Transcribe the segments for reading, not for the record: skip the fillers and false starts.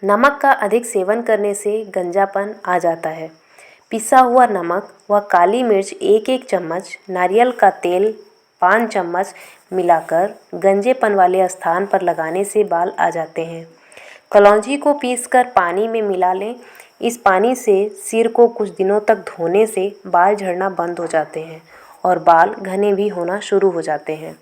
नमक का अधिक सेवन करने से गंजापन आ जाता है। पिसा हुआ नमक व काली मिर्च एक एक चम्मच, नारियल का तेल 5 चम्मच मिलाकर गंजेपन वाले स्थान पर लगाने से बाल आ जाते हैं। कलौंजी को पीसकर पानी में मिला लें। इस पानी से सिर को कुछ दिनों तक धोने से बाल झड़ना बंद हो जाते हैं और बाल घने भी होना शुरू हो जाते हैं।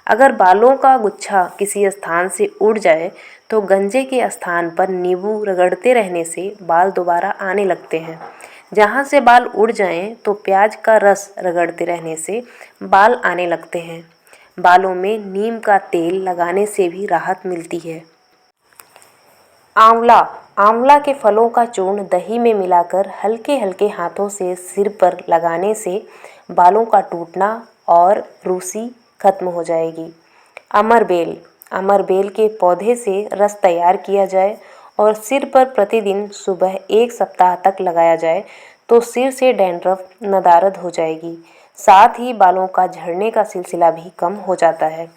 अगर बालों का गुच्छा किसी स्थान से उड़ जाए तो गंजे के स्थान पर नींबू रगड़ते रहने से बाल दोबारा आने लगते हैं। जहाँ से बाल उड़ जाएं तो प्याज का रस रगड़ते रहने से बाल आने लगते हैं। बालों में नीम का तेल लगाने से भी राहत मिलती है। आंवला आंवला के फलों का चूर्ण दही में मिलाकर हल्के हल्के हाथों से सिर पर लगाने से बालों का टूटना और रूसी खत्म हो जाएगी। अमरबेल अमरबेल के पौधे से रस तैयार किया जाए और सिर पर प्रतिदिन सुबह 1 सप्ताह तक लगाया जाए तो सिर से डैंड्रफ नदारद हो जाएगी। साथ ही बालों का झड़ने का सिलसिला भी कम हो जाता है।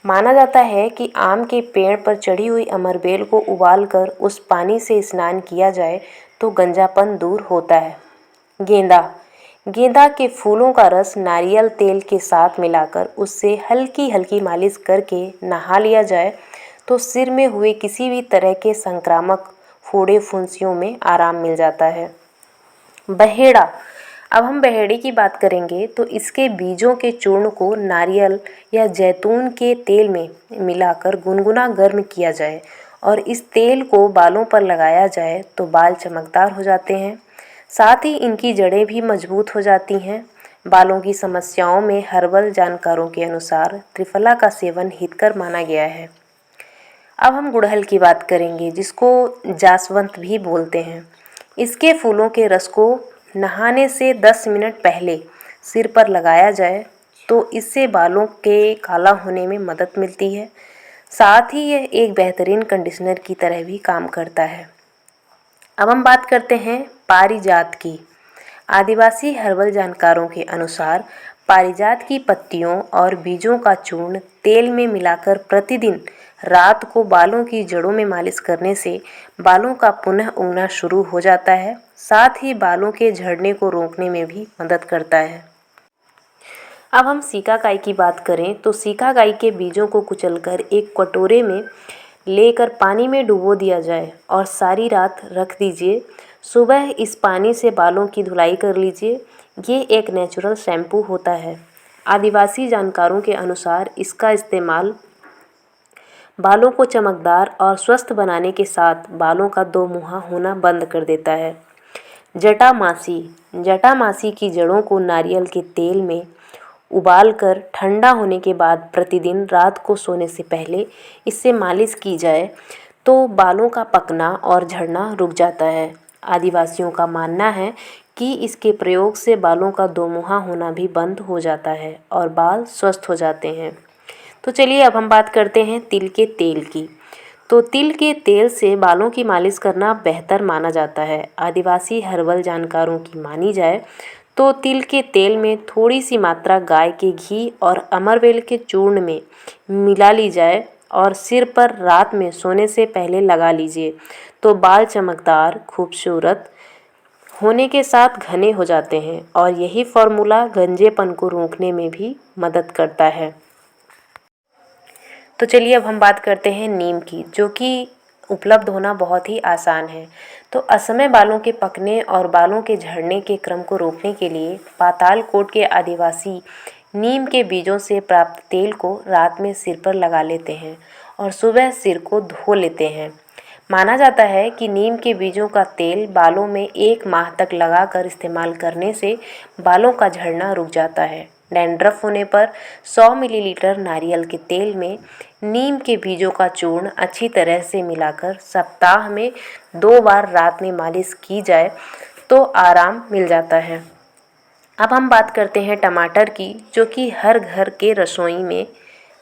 माना जाता है कि आम के पेड़ पर चढ़ी हुई अमरबेल को उबालकर उस पानी से स्नान किया जाए तो गंजापन दूर होता है। गेंदा गेंदा के फूलों का रस नारियल तेल के साथ मिलाकर उससे हल्की हल्की मालिश करके नहा लिया जाए तो सिर में हुए किसी भी तरह के संक्रामक फोड़े फुंसियों में आराम मिल जाता है। बहेड़ा अब हम बहेड़े की बात करेंगे तो इसके बीजों के चूर्ण को नारियल या जैतून के तेल में मिलाकर गुनगुना गर्म किया जाए और इस तेल को बालों पर लगाया जाए तो बाल चमकदार हो जाते हैं। साथ ही इनकी जड़ें भी मजबूत हो जाती हैं। बालों की समस्याओं में हर्बल जानकारों के अनुसार त्रिफला का सेवन हितकर माना गया है। अब हम गुड़हल की बात करेंगे जिसको जासवंत भी बोलते हैं। इसके फूलों के रस को नहाने से 10 मिनट पहले सिर पर लगाया जाए तो इससे बालों के काला होने में मदद मिलती है। साथ ही यह एक बेहतरीन कंडीशनर की तरह भी काम करता है। अब हम बात करते हैं पारिजात की। आदिवासी हर्बल जानकारों के अनुसार पारिजात की पत्तियों और बीजों का चूर्ण तेल में मिलाकर प्रतिदिन रात को बालों की जड़ों में मालिश करने से बालों का पुनः उगना शुरू हो जाता है। साथ ही बालों के झड़ने को रोकने में भी मदद करता है। अब हम सीकाकाई की बात करें तो सीकाकाई के बीजों को कुचलकर एक कटोरे में लेकर पानी में डुबो दिया जाए और सारी रात रख दीजिए। सुबह इस पानी से बालों की धुलाई कर लीजिए। ये एक नेचुरल शैम्पू होता है। आदिवासी जानकारों के अनुसार इसका इस्तेमाल बालों को चमकदार और स्वस्थ बनाने के साथ बालों का दोमुहा होना बंद कर देता है। जटामासी की जड़ों को नारियल के तेल में उबालकर ठंडा होने के बाद प्रतिदिन रात को सोने से पहले इससे मालिश की जाए तो बालों का पकना और झड़ना रुक जाता है। आदिवासियों का मानना है कि इसके प्रयोग से बालों का दोमुहा होना भी बंद हो जाता है और बाल स्वस्थ हो जाते हैं। तो चलिए अब हम बात करते हैं तिल के तेल की। तो तिल के तेल से बालों की मालिश करना बेहतर माना जाता है। आदिवासी हर्बल जानकारों की मानी जाए तो तिल के तेल में थोड़ी सी मात्रा गाय के घी और अमरवेल के चूर्ण में मिला ली जाए और सिर पर रात में सोने से पहले लगा लीजिए तो बाल चमकदार, खूबसूरत होने के साथ घने हो जाते हैं और यही फॉर्मूला गंजेपन को रोकने में भी मदद करता है। तो चलिए अब हम बात करते हैं नीम की, जो कि उपलब्ध होना बहुत ही आसान है। तो असमय बालों के पकने और बालों के झड़ने के क्रम को रोकने के लिए पातालकोट के आदिवासी नीम के बीजों से प्राप्त तेल को रात में सिर पर लगा लेते हैं और सुबह सिर को धो लेते हैं। माना जाता है कि नीम के बीजों का तेल बालों में 1 माह तक लगाकर इस्तेमाल करने से बालों का झड़ना रुक जाता है। डैंड्रफ होने पर 100 मिलीलीटर नारियल के तेल में नीम के बीजों का चूर्ण अच्छी तरह से मिलाकर सप्ताह में 2 बार रात में मालिश की जाए तो आराम मिल जाता है। अब हम बात करते हैं टमाटर की, जो कि हर घर के रसोई में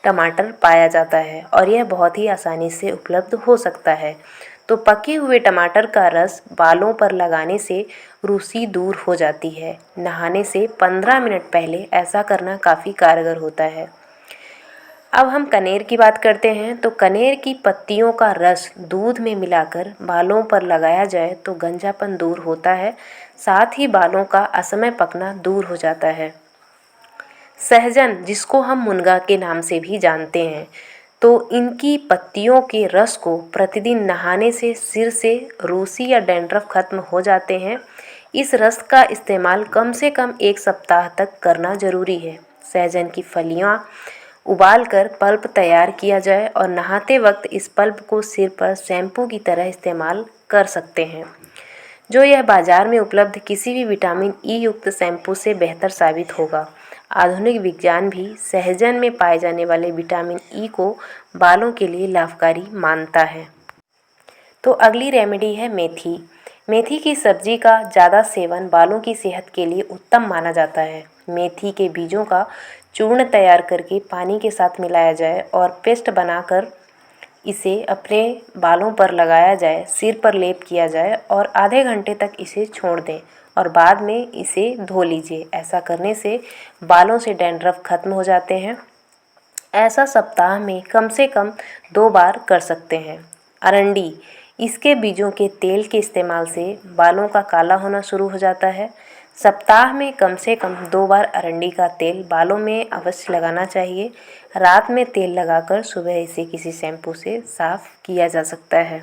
टमाटर पाया जाता है और यह बहुत ही आसानी से उपलब्ध हो सकता है। तो पके हुए टमाटर का रस बालों पर लगाने से रूसी दूर हो जाती है। नहाने से 15 मिनट पहले ऐसा करना काफ़ी कारगर होता है। अब हम कनेर की बात करते हैं। तो कनेर की पत्तियों का रस दूध में मिलाकर बालों पर लगाया जाए तो गंजापन दूर होता है, साथ ही बालों का असमय पकना दूर हो जाता है। सहजन, जिसको हम मुनगा के नाम से भी जानते हैं, तो इनकी पत्तियों के रस को प्रतिदिन नहाने से सिर से रूसी या डैंड्रफ खत्म हो जाते हैं। इस रस का इस्तेमाल कम से कम 1 सप्ताह तक करना जरूरी है। सहजन की फलियां उबालकर पल्प तैयार किया जाए और नहाते वक्त इस पल्प को सिर पर शैम्पू की तरह इस्तेमाल कर सकते हैं, जो यह बाजार में उपलब्ध किसी भी विटामिन ई युक्त शैम्पू से बेहतर साबित होगा। आधुनिक विज्ञान भी सहजन में पाए जाने वाले विटामिन ई को बालों के लिए लाभकारी मानता है। तो अगली रेमेडी है मेथी। मेथी की सब्जी का ज़्यादा सेवन बालों की सेहत के लिए उत्तम माना जाता है। मेथी के बीजों का चूर्ण तैयार करके पानी के साथ मिलाया जाए और पेस्ट बनाकर इसे अपने बालों पर लगाया जाए, सिर पर लेप किया जाए और आधे घंटे तक इसे छोड़ दें और बाद में इसे धो लीजिए। ऐसा करने से बालों से डैंड्रफ खत्म हो जाते हैं। ऐसा सप्ताह में कम से कम 2 बार कर सकते हैं। अरंडी, इसके बीजों के तेल के इस्तेमाल से बालों का काला होना शुरू हो जाता है। सप्ताह में कम से कम 2 बार अरंडी का तेल बालों में अवश्य लगाना चाहिए। रात में तेल लगाकर सुबह इसे किसी शैम्पू से साफ किया जा सकता है।